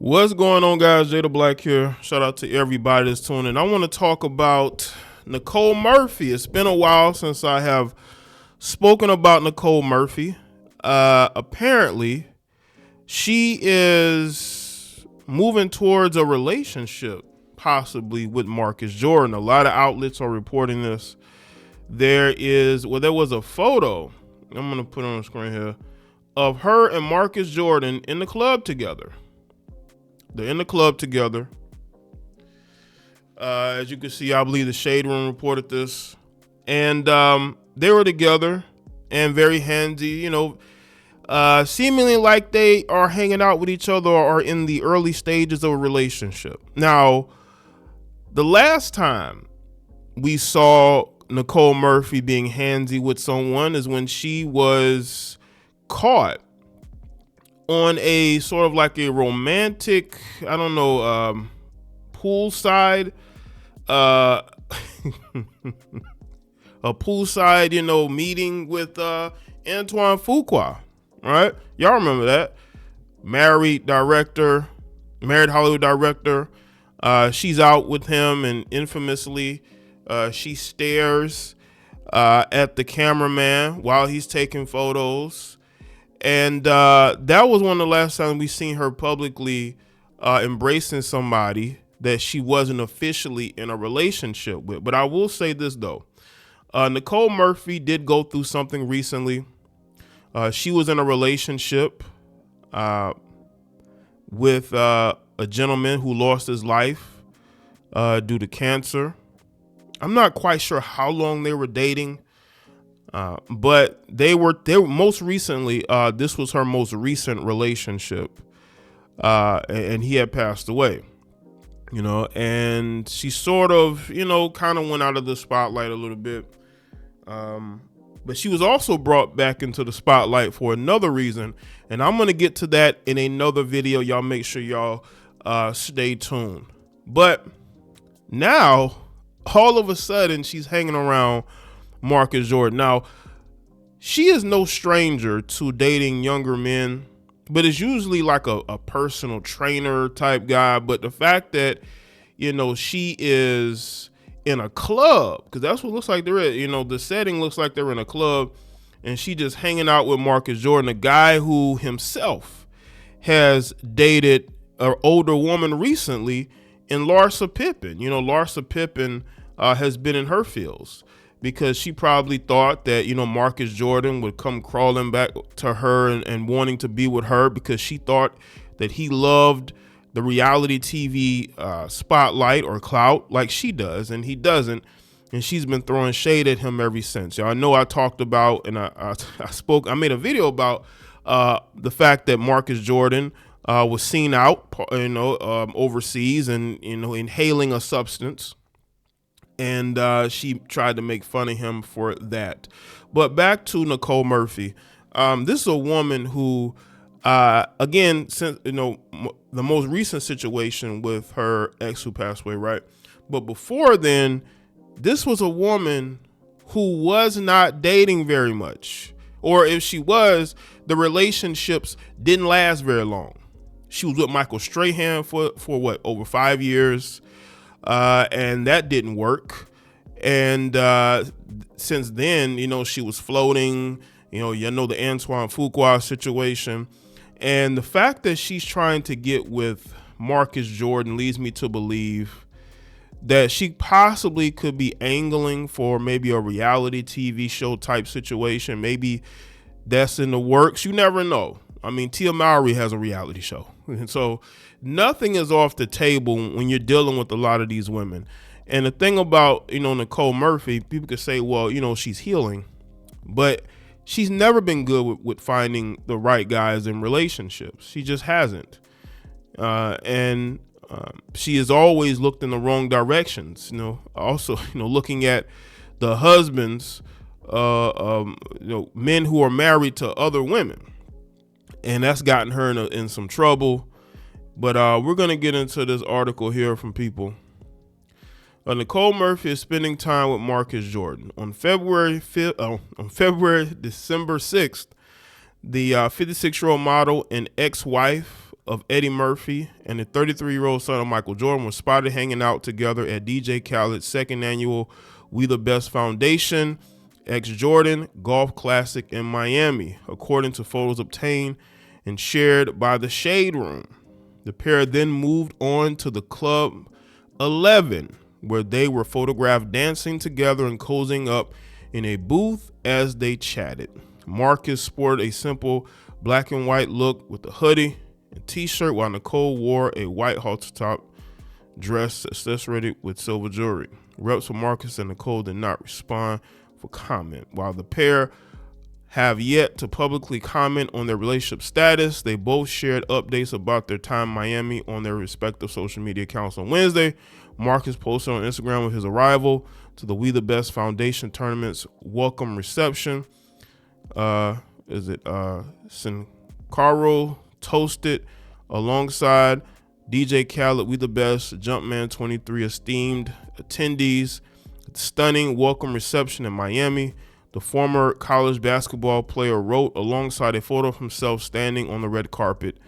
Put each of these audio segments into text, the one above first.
What's going on, guys? Jay the Black here. Shout out to everybody that's tuning in. I want to talk about Nicole Murphy. It's been a while since I have spoken about Nicole Murphy. Apparently, she is moving towards a relationship, possibly with Marcus Jordan. A lot of outlets are reporting this. There was a photo, I'm going to put on the screen here, of her and Marcus Jordan in the club together. They're in the club together. As you can see, I believe the Shade Room reported this. And they were together and very handsy, seemingly like they are hanging out with each other or are in the early stages of a relationship. Now, the last time we saw Nicole Murphy being handsy with someone is when she was caught on a sort of like a romantic, poolside, a poolside, meeting with Antoine Fuqua, right? Y'all remember that? Married Hollywood director. She's out with him, and infamously, she stares at the cameraman while he's taking photos. And that was one of the last times we seen her publicly embracing somebody that she wasn't officially in a relationship with. But I will say this, though. Nicole Murphy did go through something recently. She was in a relationship with a gentleman who lost his life due to cancer. I'm not quite sure how long they were dating. But they were most recently, this was her most recent relationship, and he had passed away, and she sort of, kind of went out of the spotlight a little bit. But she was also brought back into the spotlight for another reason, and I'm going to get to that in another video. Y'all make sure y'all stay tuned. But now, all of a sudden, she's hanging around Marcus Jordan. Now, she is no stranger to dating younger men, but it's usually like a personal trainer type guy. But the fact that, she is in a club, because that's what it looks like they're at, the setting looks like they're in a club, and she just hanging out with Marcus Jordan, a guy who himself has dated an older woman recently in Larsa Pippen. Larsa Pippen has been in her fields, because she probably thought that, Marcus Jordan would come crawling back to her and wanting to be with her, because she thought that he loved the reality TV spotlight or clout like she does, and he doesn't. And she's been throwing shade at him ever since. Y'all know I talked about, and I made a video about the fact that Marcus Jordan was seen out, overseas and, inhaling a substance. And she tried to make fun of him for that. But back to Nicole Murphy. This is a woman who, again, since the most recent situation with her ex who passed away, right? But before then, this was a woman who was not dating very much. Or if she was, the relationships didn't last very long. She was with Michael Strahan for what, over 5 years. And that didn't work. And since then, she was floating, the Antoine Fuqua situation. And the fact that she's trying to get with Marcus Jordan leads me to believe that she possibly could be angling for maybe a reality TV show type situation. Maybe that's in the works. You never know. I mean, Tia Mowry has a reality show. And so nothing is off the table when you're dealing with a lot of these women. And the thing about, Nicole Murphy, people could say, well, she's healing, but she's never been good with finding the right guys in relationships. She just hasn't. And she has always looked in the wrong directions, also, looking at the husbands, men who are married to other women. And that's gotten her in some trouble. But we're going to get into this article here from people. Nicole Murphy is spending time with Marcus Jordan. On December 6th, the 56-year-old model and ex-wife of Eddie Murphy and the 33-year-old son of Michael Jordan were spotted hanging out together at DJ Khaled's second annual We the Best Foundation X Jordan Golf Classic in Miami, according to photos obtained and shared by the Shade Room. The pair then moved on to the Club 11, where they were photographed dancing together and cozying up in a booth as they chatted. Marcus sported a simple black and white look with a hoodie and t-shirt, while Nicole wore a white halter top dress accessorized with silver jewelry. Reps for Marcus and Nicole did not respond for comment. While the pair have yet to publicly comment on their relationship status, they both shared updates about their time in Miami on their respective social media accounts on Wednesday. Marcus posted on Instagram with his arrival to the We the Best Foundation tournament's welcome reception. Sincaro toasted alongside DJ Khaled, We the Best, Jumpman 23 esteemed attendees. Stunning welcome reception in Miami. The former college basketball player wrote alongside a photo of himself standing on the red carpet.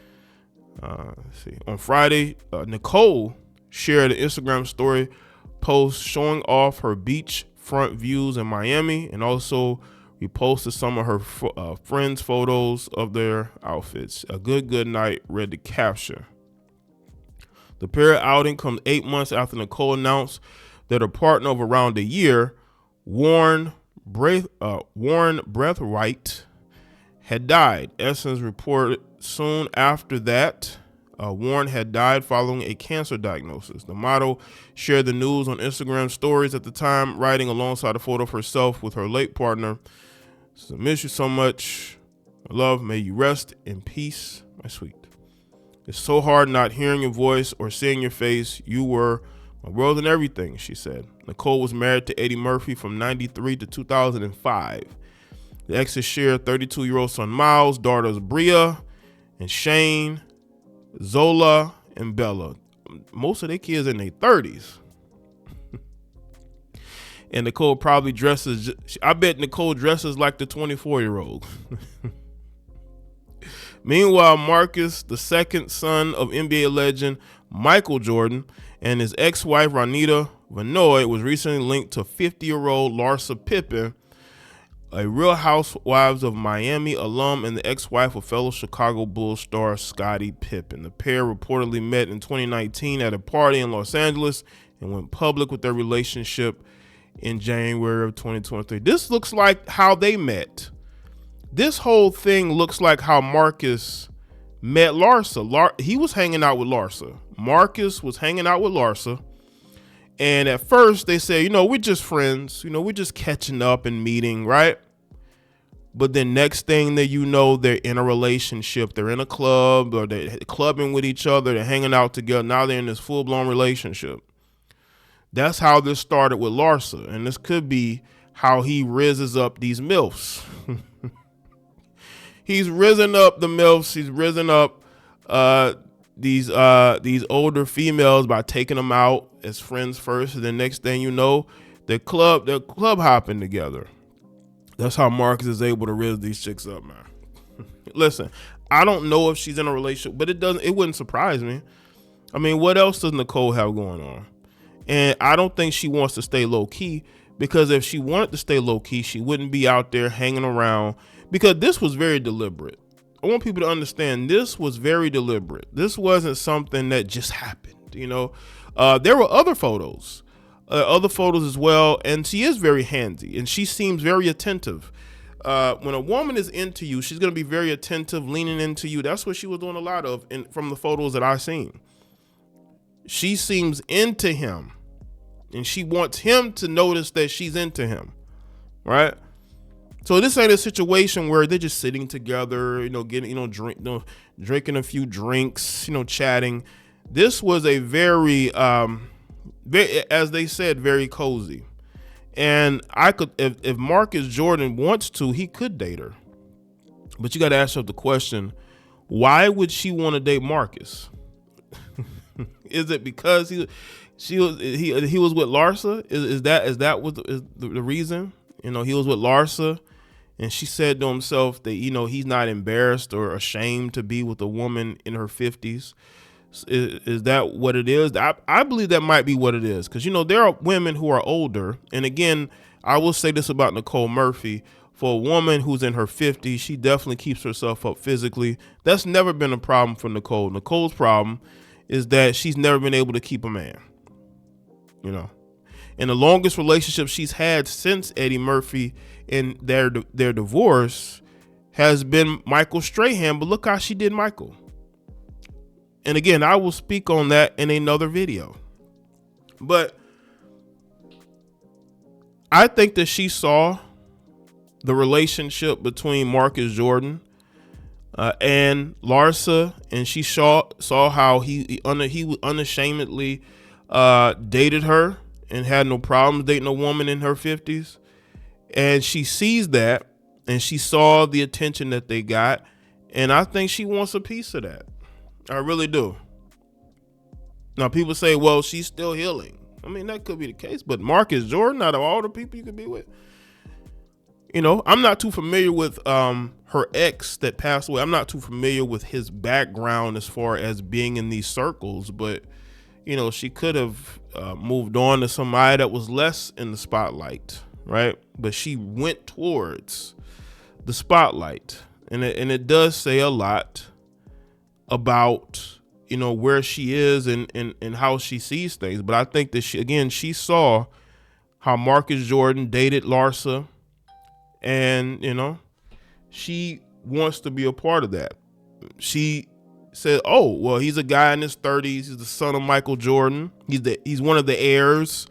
On Friday, Nicole shared an Instagram story post showing off her beachfront views in Miami, and also reposted some of her friends' photos of their outfits. A good night, read the caption. The pair outing comes 8 months after Nicole announced that her partner of around a year, Warren Breathwright, had died. Essence reported soon after that Warren had died following a cancer diagnosis. The model shared the news on Instagram stories at the time, writing alongside a photo of herself with her late partner. "I miss you so much. My love, may you rest in peace, my sweet. It's so hard not hearing your voice or seeing your face. You were my world and everything," she said. Nicole was married to Eddie Murphy from 1993 to 2005. The exes shared 32-year-old son Miles, daughters Bria and Shane, Zola, and Bella. Most of their kids in their 30s. And Nicole probably dresses, I bet Nicole dresses like the 24-year-old. Meanwhile, Marcus, the second son of NBA legend Michael Jordan, and his ex-wife Ronita Vanoy, was recently linked to 50-year-old Larsa Pippen, a Real Housewives of Miami alum and the ex-wife of fellow Chicago Bulls star Scottie Pippen. The pair reportedly met in 2019 at a party in Los Angeles and went public with their relationship in January of 2023. This looks like how they met. This whole thing looks like how Marcus met Larsa. He was hanging out with Larsa. Marcus was hanging out with Larsa. And at first they said, we're just friends. We're just catching up and meeting, right? But then next thing that they're in a relationship. They're in a club, or they're clubbing with each other. They're hanging out together. Now they're in this full-blown relationship. That's how this started with Larsa. And this could be how he rizzes up these MILFs. He's risen up the MILFs. He's risen up these older females by taking them out as friends first, and then next thing you know, they're club hopping together. That's how Marcus is able to rizz these chicks up, man. Listen, I don't know if she's in a relationship, but it wouldn't surprise me. I mean, what else does Nicole have going on? And I don't think she wants to stay low key, because if she wanted to stay low key, she wouldn't be out there hanging around, because this was very deliberate. I want people to understand this was very deliberate. This wasn't something that just happened, There were other photos as well, and she is very handy, and she seems very attentive. When a woman is into you, she's going to be very attentive, leaning into you. That's what she was doing a lot of from the photos that I've seen. She seems into him, and she wants him to notice that she's into him, right? So this ain't a situation where they're just sitting together, getting, drinking a few drinks, chatting. This was a very, as they said, very cozy. And I could, if Marcus Jordan wants to, he could date her. But you got to ask yourself the question: why would she want to date Marcus? Is it because he was with Larsa? Is that what is the reason? He was with Larsa, And she said to himself that, he's not embarrassed or ashamed to be with a woman in her 50s. Is that what it is? I believe that might be what it is. Because, there are women who are older. And again, I will say this about Nicole Murphy. For a woman who's in her 50s, she definitely keeps herself up physically. That's never been a problem for Nicole. Nicole's problem is that she's never been able to keep a man. And the longest relationship she's had since Eddie Murphy and their divorce has been Michael Strahan. But look how she did Michael. And again, I will speak on that in another video. But I think that she saw the relationship between Marcus Jordan and Larsa, and she saw how he unashamedly dated her and had no problems dating a woman in her 50s. And she sees that, and she saw the attention that they got, and I think she wants a piece of that. I really do. Now, people say, well, she's still healing. I mean, that could be the case, but Marcus Jordan, out of all the people you could be with, I'm not too familiar with her ex that passed away. I'm not too familiar with his background as far as being in these circles, but, she could have moved on to somebody that was less in the spotlight, right? But she went towards the spotlight, and it does say a lot about where she is and how she sees things. But I think that she saw how Marcus Jordan dated Larsa, and she wants to be a part of that. She said, oh, well, he's a guy in his 30s, he's the son of Michael Jordan, he's one of the heirs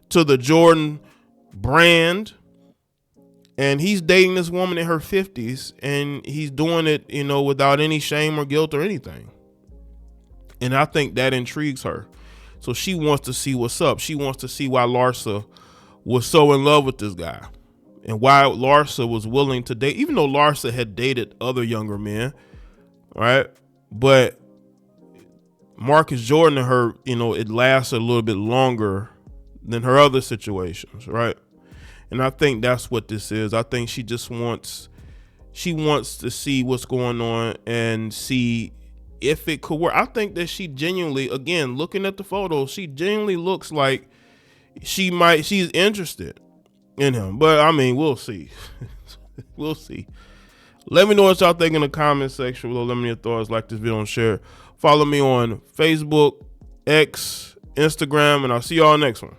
to the Jordan brand, and he's dating this woman in her 50s, and he's doing it, without any shame or guilt or anything. And I think that intrigues her. So she wants to see what's up. She wants to see why Larsa was so in love with this guy and why Larsa was willing to date, even though Larsa had dated other younger men, right? But Marcus Jordan and her, it lasted a little bit longer than her other situations, right? And I think that's what this is. I think she wants to see what's going on and see if it could work. I think that she genuinely, again, looking at the photos, she genuinely looks like she's interested in him. But I mean, we'll see. We'll see. Let me know what y'all think in the comment section below. Let me know your thoughts. Like this video and share. Follow me on Facebook, X, Instagram, and I'll see y'all next one.